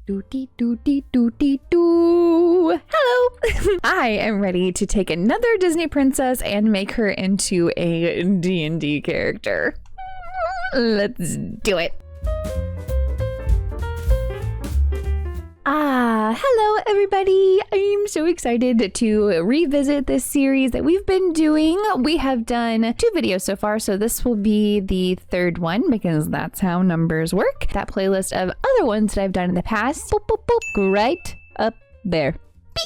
Doody doody doody doo. Hello. I am ready to take another Disney princess and make her into a D&D character. Let's do it. Hello everybody. I'm so excited to revisit this series that we've been doing. We have done 2 videos so far, so this will be the 3rd one because that's how numbers work. That playlist of other ones that I've done in the past, boop, boop, boop, right up there.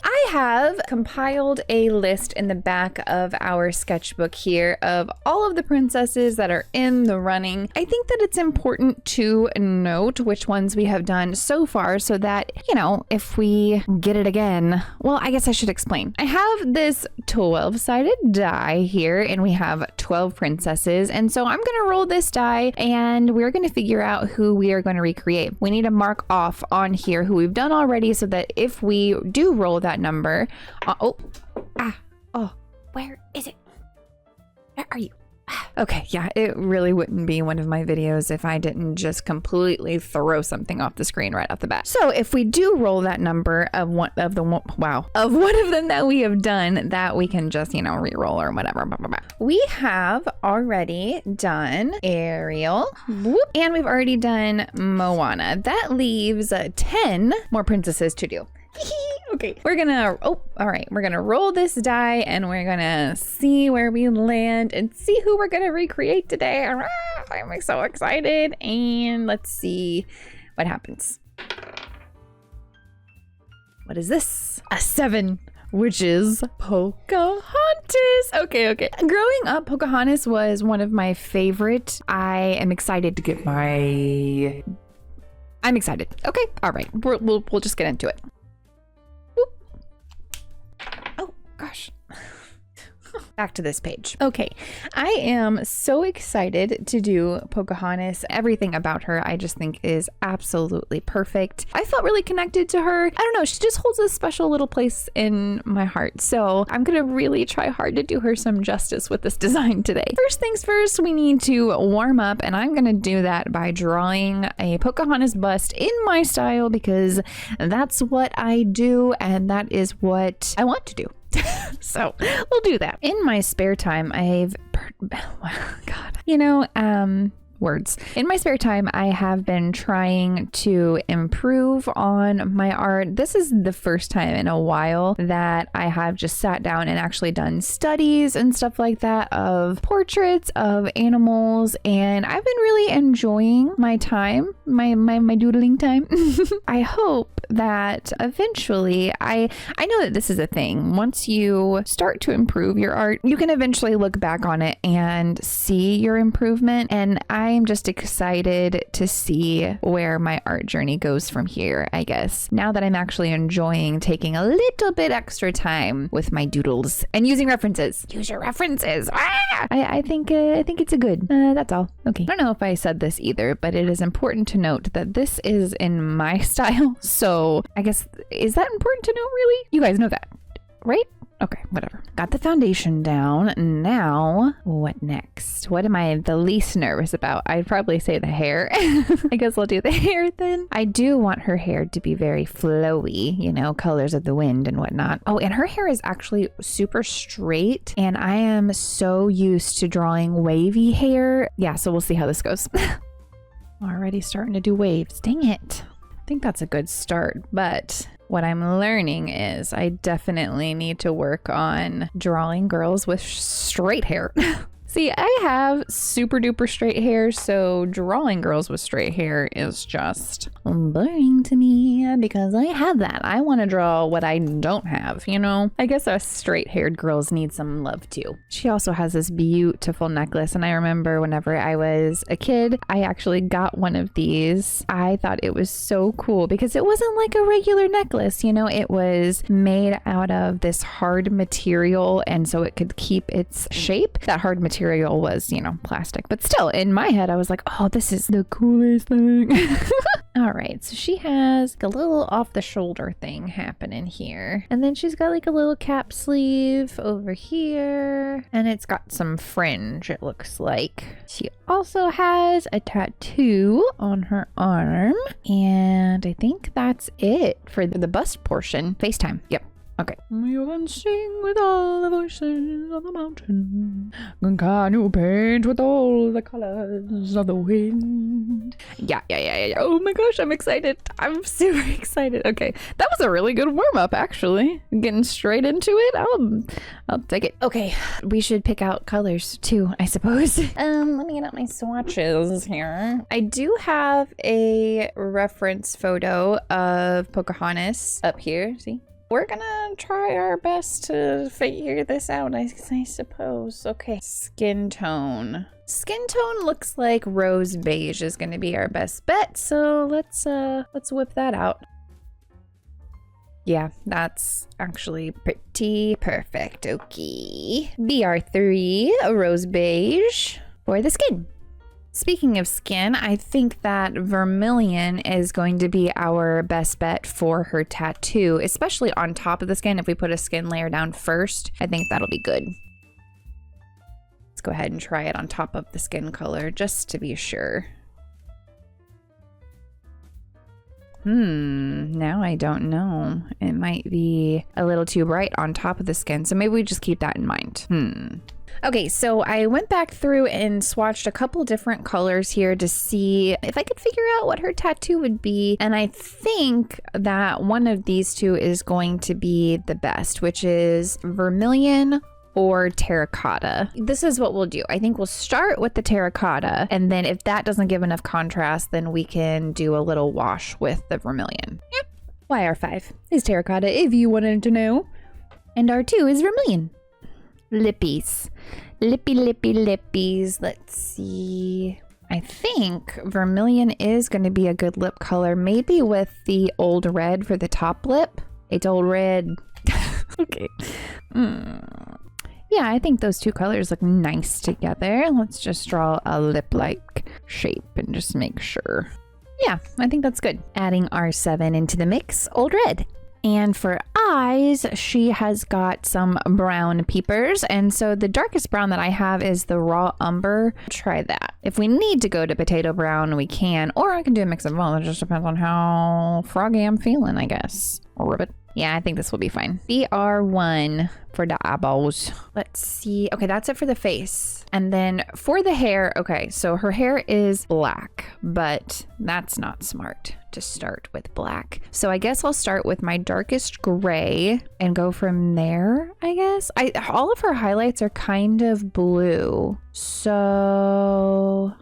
I have compiled a list in the back of our sketchbook here of all of the princesses that are in the running. I think that it's important to note which ones we have done so far so that, you know, if we get it again, well, I guess I should explain. I have this 12-sided die here and we have 12 princesses. And so I'm going to roll this die and we're going to figure out who we are going to recreate. We need to mark off on here who we've done already so that if we do roll that number, where is it? Where are you? Okay, yeah, it really wouldn't be one of my videos if I didn't just completely throw something off the screen right off the bat. So if we do roll that number of one of them that we have done, that we can just, you know, re-roll or whatever. We have already done Ariel, and we've already done Moana. That leaves 10 more princesses to do. Okay, we're gonna, we're gonna roll this die and we're gonna see where we land and see who we're gonna recreate today. I'm so excited, and let's see what happens. What is this? A 7, which is Pocahontas. Okay. Growing up, Pocahontas was one of my favorite. I am excited to get I'm excited. Okay, all right, we'll just get into it. Gosh. Back to this page. Okay, I am so excited to do Pocahontas. Everything about her I just think is absolutely perfect. I felt really connected to her. I don't know, she just holds a special little place in my heart. So I'm gonna really try hard to do her some justice with this design today. First things first, we need to warm up, and I'm gonna do that by drawing a Pocahontas bust in my style because that's what I do and that is what I want to do. So we'll do that. In my spare time, words. In my spare time, I have been trying to improve on my art. This is the first time in a while that I have just sat down and actually done studies and stuff like that of portraits of animals, and I've been really enjoying my time, my doodling time. I hope that eventually, I know that this is a thing. Once you start to improve your art, you can eventually look back on it and see your improvement, and I'm just excited to see where my art journey goes from here, I guess. Now that I'm actually enjoying taking a little bit extra time with my doodles and using references. Use your references. I think it's a good. That's all. Okay. I don't know if I said this either, but it is important to note that this is in my style. So I guess, is that important to note really? You guys know that, right? Okay, whatever. Got the foundation down. Now, what next? What am I the least nervous about? I'd probably say the hair. I guess I'll do the hair then. I do want her hair to be very flowy, you know, colors of the wind and whatnot. Oh, and her hair is actually super straight, and I am so used to drawing wavy hair. Yeah, so we'll see how this goes. Already starting to do waves. Dang it. I think that's a good start, but what I'm learning is I definitely need to work on drawing girls with straight hair. See, I have super duper straight hair, so drawing girls with straight hair is just boring to me because I have that. I want to draw what I don't have, you know? I guess us straight haired girls need some love too. She also has this beautiful necklace, and I remember whenever I was a kid, I actually got one of these. I thought it was so cool because it wasn't like a regular necklace, you know? It was made out of this hard material, and so it could keep its shape. That hard material was, you know, plastic, but still in my head I was like, oh, this is the coolest thing. All right, so she has a little off the shoulder thing happening here. And then she's got like a little cap sleeve over here. And it's got some fringe, it looks like. She also has a tattoo on her arm. And I think that's it for the bust portion. FaceTime. Yep. Okay. You can sing with all the voices on the mountain. Can you paint with all the colors of the wind? Yeah. Oh my gosh, I'm excited. I'm super excited. Okay, that was a really good warm-up, actually. Getting straight into it. I'll take it. Okay, we should pick out colors too, I suppose. Let me get out my swatches here. I do have a reference photo of Pocahontas up here. See? We're gonna try our best to figure this out, I suppose. Okay, skin tone. Skin tone looks like rose beige is gonna be our best bet, so let's whip that out. Yeah, that's actually pretty perfect. Okay. BR3, rose beige for the skin. Speaking of skin, I think that vermilion is going to be our best bet for her tattoo, especially on top of the skin. If we put a skin layer down first, I think that'll be good. Let's go ahead and try it on top of the skin color just to be sure. Now I don't know. It might be a little too bright on top of the skin, so maybe we just keep that in mind. Okay, so I went back through and swatched a couple different colors here to see if I could figure out what her tattoo would be. And I think that one of these two is going to be the best, which is vermilion or terracotta. This is what we'll do. I think we'll start with the terracotta, and then if that doesn't give enough contrast, then we can do a little wash with the vermilion. Yep. YR5 is terracotta, if you wanted to know. And R2 is vermilion. Lippies. Lippies. Let's see. I think vermilion is going to be a good lip color, maybe with the old red for the top lip. It's old red. Okay. Yeah, I think those two colors look nice together. Let's just draw a lip-like shape and just make sure. Yeah, I think that's good. Adding R7 into the mix, old red. And for eyes, she has got some brown peepers. And so the darkest brown that I have is the raw umber. Try that. If we need to go to potato brown, we can. Or I can do a mix of both. It just depends on how froggy I'm feeling, I guess. Or ribbit. Yeah, I think this will be fine. BR1 for the eyeballs. Let's see. Okay, that's it for the face. And then for the hair, okay, so her hair is black, but that's not smart to start with black. So I guess I'll start with my darkest gray and go from there, I guess. All of her highlights are kind of blue. So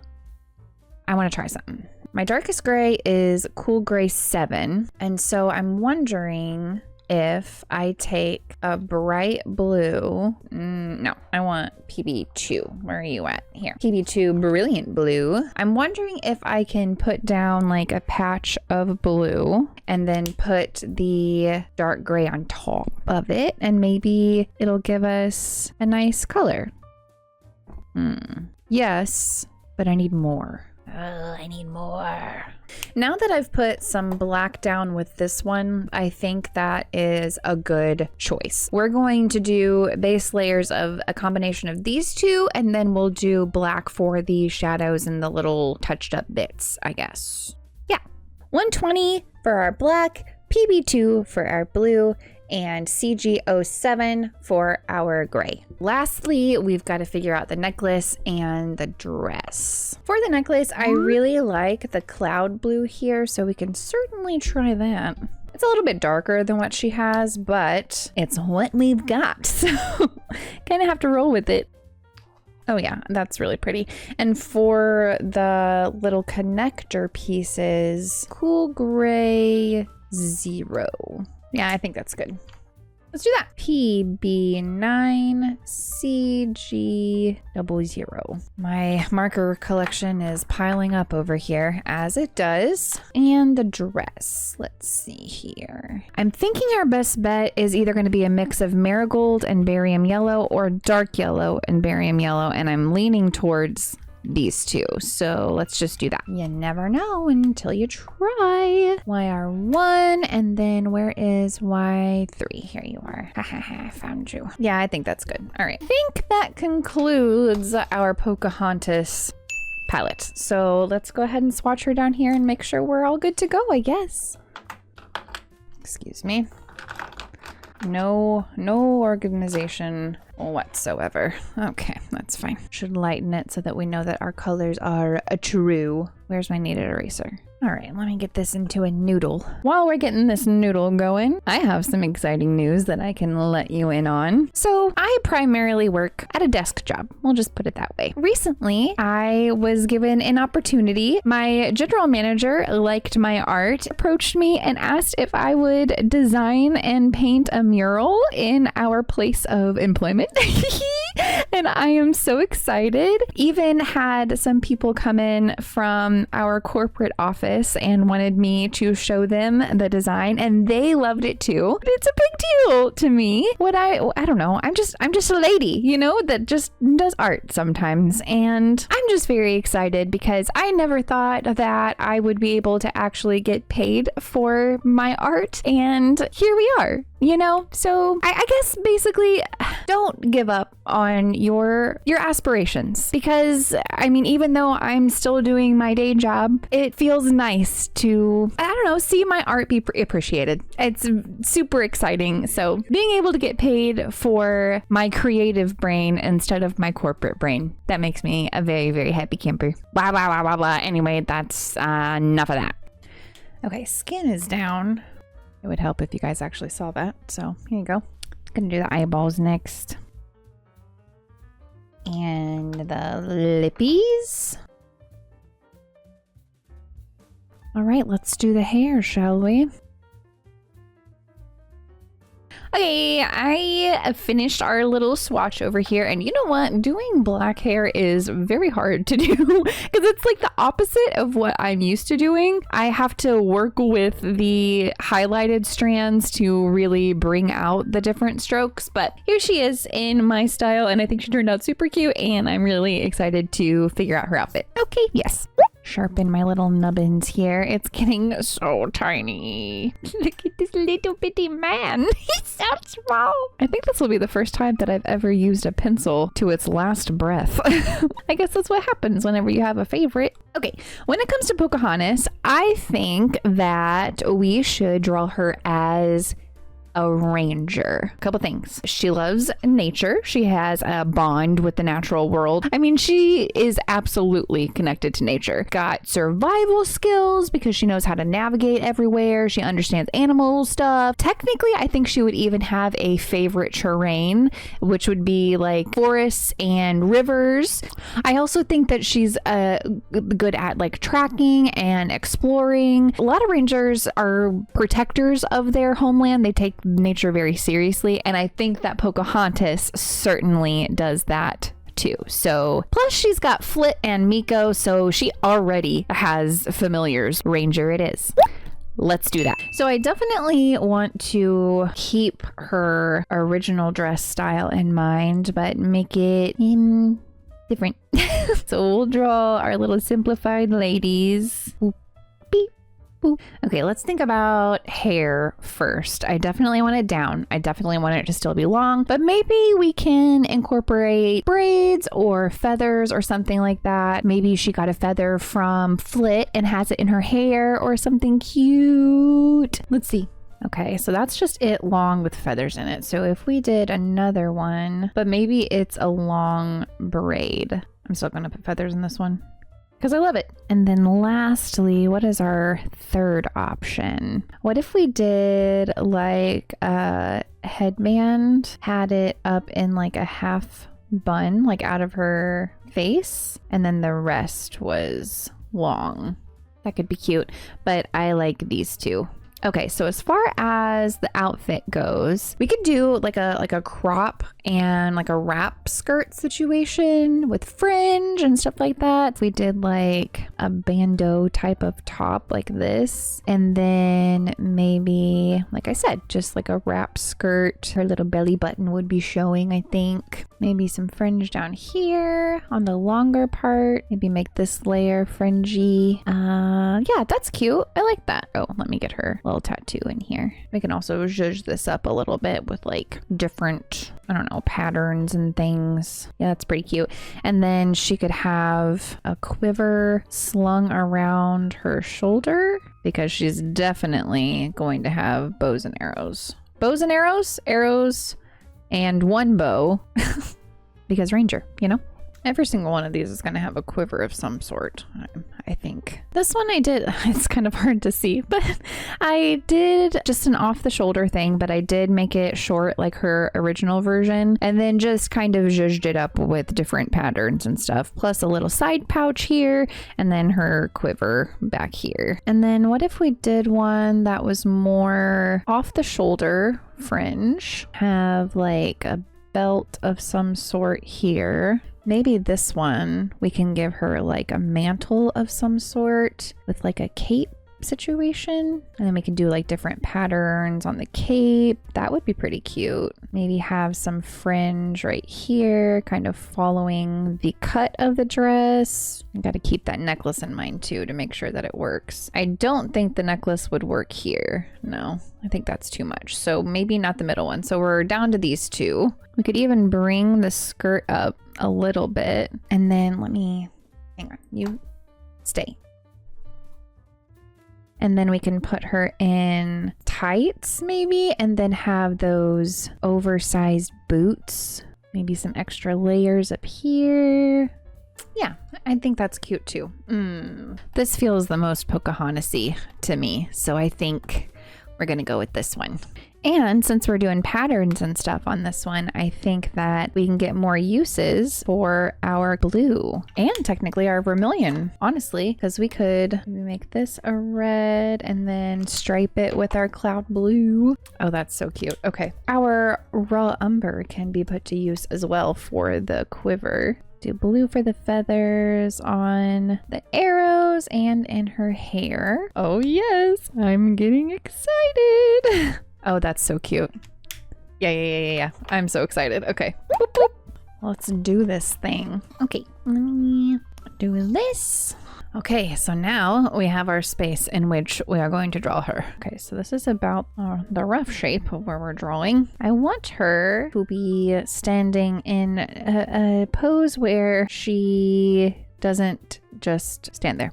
I want to try something. My darkest gray is Cool Gray 7. And so I'm wondering if I take a bright blue. No, I want PB2. Where are you at? Here. PB2 Brilliant Blue. I'm wondering if I can put down like a patch of blue and then put the dark gray on top of it. And maybe it'll give us a nice color. Yes, but I need more. Oh, I need more. Now that I've put some black down with this one, I think that is a good choice. We're going to do base layers of a combination of these two, and then we'll do black for the shadows and the little touched up bits, I guess. Yeah. 120 for our black, PB2 for our blue, and CG07 for our gray. Lastly, we've got to figure out the necklace and the dress. For the necklace, I really like the cloud blue here, so we can certainly try that. It's a little bit darker than what she has, but it's what we've got, so kind of have to roll with it. Oh yeah, that's really pretty. And for the little connector pieces, Cool Gray 0. Yeah, I think that's good. Let's do that. PB9CG00. My marker collection is piling up over here, as it does. And the dress. Let's see here. I'm thinking our best bet is either going to be a mix of marigold and barium yellow or dark yellow and barium yellow. And I'm leaning towards these two. So let's just do that. You never know until you try. YR1, and then where is Y3? Here you are. I found you. Yeah, I think that's good. All right. I think that concludes our Pocahontas palette. So let's go ahead and swatch her down here and make sure we're all good to go, I guess. Excuse me. No organization whatsoever. Okay, that's fine. Should lighten it so that we know that our colors are true. Where's my kneaded eraser? All right, let me get this into a noodle. While we're getting this noodle going, I have some exciting news that I can let you in on. So I primarily work at a desk job. We'll just put it that way. Recently, I was given an opportunity. My general manager liked my art, approached me and asked if I would design and paint a mural in our place of employment. And I am so excited. Even had some people come in from our corporate office and wanted me to show them the design, and they loved it too. It's a big deal to me. I don't know. I'm just a lady, you know, that just does art sometimes. And I'm just very excited because I never thought that I would be able to actually get paid for my art. And here we are. You know, so I guess basically don't give up on your aspirations, because I mean, even though I'm still doing my day job, it feels nice to, I don't know, see my art be appreciated. It's super exciting. So being able to get paid for my creative brain instead of my corporate brain, that makes me a very, very happy camper. Blah, blah, blah, blah, blah. Anyway, that's enough of that. Okay, skin is down. It would help if you guys actually saw that. So here you go. Gonna do the eyeballs next. And the lippies. All right, let's do the hair, shall we? Okay, I finished our little swatch over here, and you know what? Doing black hair is very hard to do because it's like the opposite of what I'm used to doing. I have to work with the highlighted strands to really bring out the different strokes, but here she is in my style, and I think she turned out super cute, and I'm really excited to figure out her outfit. Okay, yes. Sharpen my little nubbins here. It's getting so tiny. Look at this little bitty man. He's so small. I think this will be the first time that I've ever used a pencil to its last breath. I guess that's what happens whenever you have a favorite. Okay, when it comes to Pocahontas, I think that we should draw her as a ranger. A couple things. She loves nature. She has a bond with the natural world. I mean, she is absolutely connected to nature. Got survival skills because she knows how to navigate everywhere. She understands animal stuff. Technically, I think she would even have a favorite terrain, which would be like forests and rivers. I also think that she's good at like tracking and exploring. A lot of rangers are protectors of their homeland. They take nature very seriously, and I think that Pocahontas certainly does that too. So plus she's got Flit and Miko, so she already has familiars. Ranger it is. Let's do that. So I definitely want to keep her original dress style in mind, but make it different. So we'll draw our little simplified ladies. Okay, let's think about hair first. I definitely want it down. I definitely want it to still be long, but maybe we can incorporate braids or feathers or something like that. Maybe she got a feather from Flit and has it in her hair or something cute. Let's see. Okay, so that's just it long with feathers in it. So if we did another one, but maybe it's a long braid. I'm still gonna put feathers in this one, because I love it. And then lastly, what is our third option? What if we did like a headband, had it up in like a half bun, like out of her face, and then the rest was long? That could be cute, but I like these two. Okay, so as far as the outfit goes, we could do like a crop and like a wrap skirt situation with fringe and stuff like that. We did like a bandeau type of top like this, and then maybe like like I said, just like a wrap skirt. Her little belly button would be showing, I think. Maybe some fringe down here on the longer part. Maybe make this layer fringy. Yeah, that's cute. I like that. Oh, let me get her little tattoo in here. We can also zhuzh this up a little bit with like different, I don't know, patterns and things. Yeah, that's pretty cute. And then she could have a quiver slung around her shoulder because she's definitely going to have bows and arrows. Bows and arrows, and one bow because ranger, you know? Every single one of these is going to have a quiver of some sort, I think. This one I did, it's kind of hard to see, but I did just an off the shoulder thing, but I did make it short like her original version and then just kind of zhuzhed it up with different patterns and stuff, plus a little side pouch here and then her quiver back here. And then what if we did one that was more off the shoulder fringe, have like a belt of some sort here. Maybe this one, we can give her like a mantle of some sort with like a cape situation. And then we can do like different patterns on the cape. That would be pretty cute. Maybe have some fringe right here, kind of following the cut of the dress. I got to keep that necklace in mind too to make sure that it works. I don't think the necklace would work here. No, I think that's too much. So maybe not the middle one. So we're down to these two. We could even bring the skirt up a little bit and then hang on, you stay. And then we can put her in tights maybe, and then have those oversized boots, maybe some extra layers up here. Yeah, I think that's cute too. This feels the most Pocahontas-y to me, so I think we're gonna go with this one. And since we're doing patterns and stuff on this one, I think that we can get more uses for our blue and technically our vermilion, honestly, because we could make this a red and then stripe it with our cloud blue. Oh, that's so cute. Okay. Our raw umber can be put to use as well for the quiver. Do blue for the feathers on the arrows and in her hair. Oh yes, I'm getting excited. Oh, that's so cute. Yeah. I'm so excited. Okay. Boop, boop. Let's do this thing. Okay, let me do this. Okay, so now we have our space in which we are going to draw her. Okay, so this is about the rough shape of where we're drawing. I want her to be standing in a pose where she doesn't just stand there.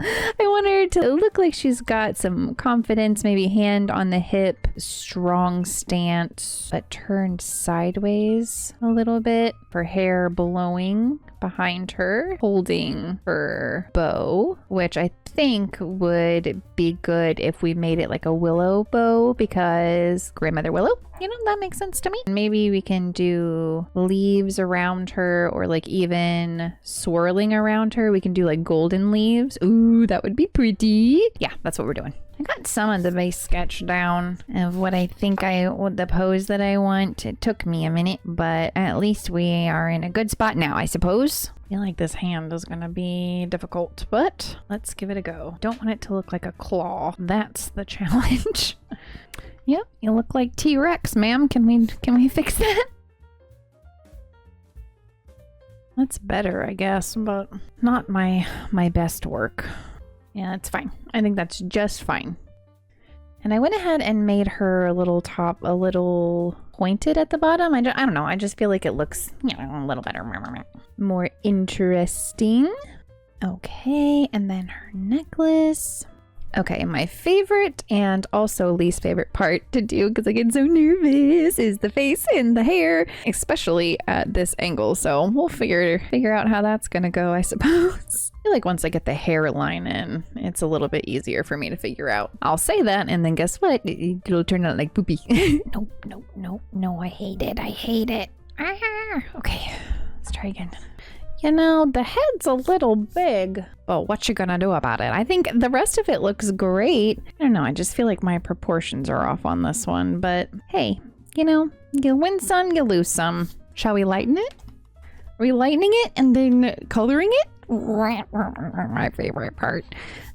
I want her to look like she's got some confidence, maybe hand on the hip, strong stance, but turned sideways a little bit. Her hair blowing behind her, holding her bow, which I think would be good if we made it like a willow bow because Grandmother Willow, you know, that makes sense to me. Maybe we can do leaves around her or like even swirling around her. We can do like golden leaves. Ooh, that would be pretty. Yeah, that's what we're doing. I got some of the base sketch down of what I think the pose that I want. It took me a minute, but at least we are in a good spot now, I suppose. I feel like this hand is gonna be difficult, but let's give it a go. Don't want it to look like a claw. That's the challenge. Yep, you look like T-Rex, ma'am. Can we fix that? That's better, I guess, but not my best work. Yeah, it's fine. I think that's just fine. And I went ahead and made her little top a little pointed at the bottom. I don't know. I just feel like it looks, you know, a little better. More interesting. Okay, and then her necklace. Okay, my favorite and also least favorite part to do, because I get so nervous, is the face and the hair, especially at this angle. So we'll figure out how that's gonna go, I suppose. I feel like once I get the hairline in, it's a little bit easier for me to figure out. I'll say that, and then guess what? It'll turn out like poopy. No, I hate it. Ah, okay, let's try again. You know, the head's a little big, but what you gonna do about it? I think the rest of it looks great. I don't know, I just feel like my proportions are off on this one, but hey, you know, you win some, you lose some. Shall we lighten it? Are we lightening it and then coloring it? My favorite part.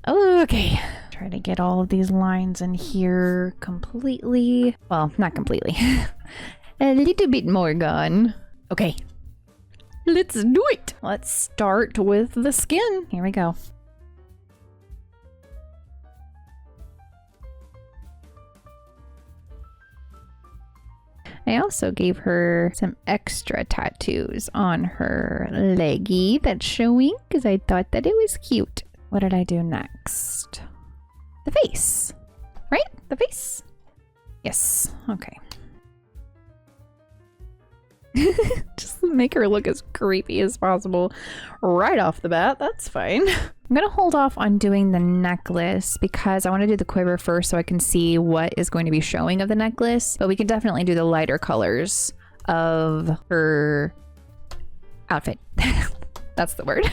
Okay, Try to get all of these lines in here completely. Well, not completely. A little bit more gone. Okay. Let's do it. Let's start with the skin. Here we go. I also gave her some extra tattoos on her leggy that's showing because I thought that it was cute. What did I do next? The face, right? The face? Yes. Okay. Just make her look as creepy as possible right off the bat. That's fine. I'm gonna hold off on doing the necklace because I want to do the quiver first so I can see what is going to be showing of the necklace, but we can definitely do the lighter colors of her outfit. That's the word.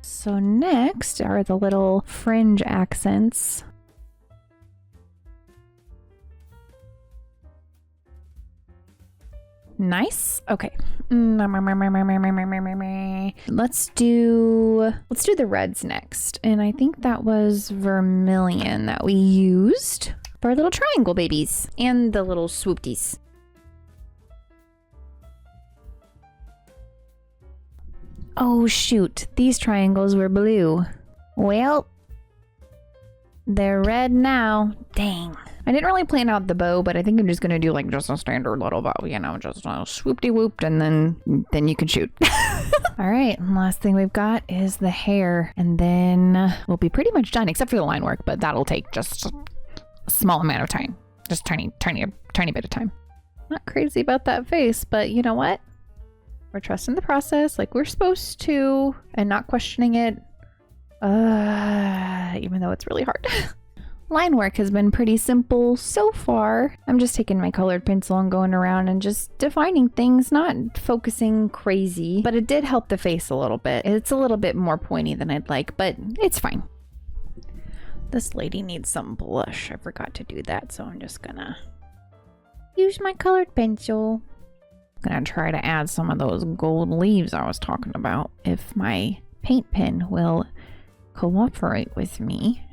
So next are the little fringe accents. Nice. Okay. Let's do the reds next. And I think that was vermilion that we used for our little triangle babies and the little swoopties. Oh shoot, these triangles were blue. Well, they're red now. Dang. I didn't really plan out the bow, but I think I'm just gonna do like just a standard little bow, you know, just a swoop-de-whooped, and then you can shoot. All right, last thing we've got is the hair, and then we'll be pretty much done, except for the line work, but that'll take just a small amount of time. Just tiny bit of time. Not crazy about that face, but you know what? We're trusting the process like we're supposed to and not questioning it, even though it's really hard. Line work has been pretty simple so far. I'm just taking my colored pencil and going around and just defining things, not focusing crazy, but it did help the face a little bit. It's a little bit more pointy than I'd like, but it's fine. This lady needs some blush. I forgot to do that, so I'm just gonna use my colored pencil. I'm gonna try to add some of those gold leaves I was talking about if my paint pen will cooperate with me.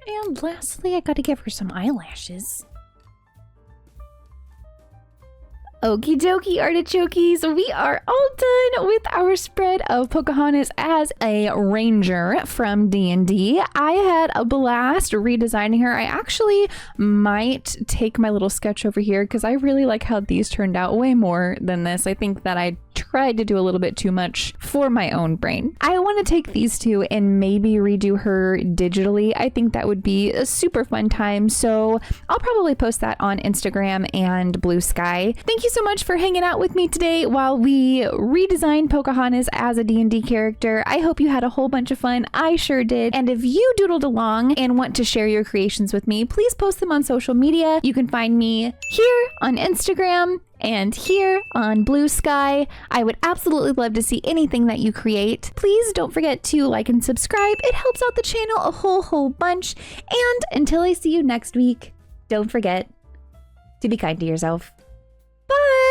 And lastly, I gotta give her some eyelashes. Okie dokie, artichokes, we are all done with our spread of Pocahontas as a ranger from D&D. I had a blast redesigning her. I actually might take my little sketch over here because I really like how these turned out way more than this. I think that I tried to do a little bit too much for my own brain. I want to take these two and maybe redo her digitally. I think that would be a super fun time. So I'll probably post that on Instagram and Blue Sky. Thank you so much for hanging out with me today while we redesigned Pocahontas as a D&D character. I hope you had a whole bunch of fun. I sure did. And if you doodled along and want to share your creations with me, please post them on social media. You can find me here on Instagram and here on Blue Sky. I would absolutely love to see anything that you create. Please don't forget to like and subscribe. It helps out the channel a whole bunch. And until I see you next week, don't forget to be kind to yourself. Bye!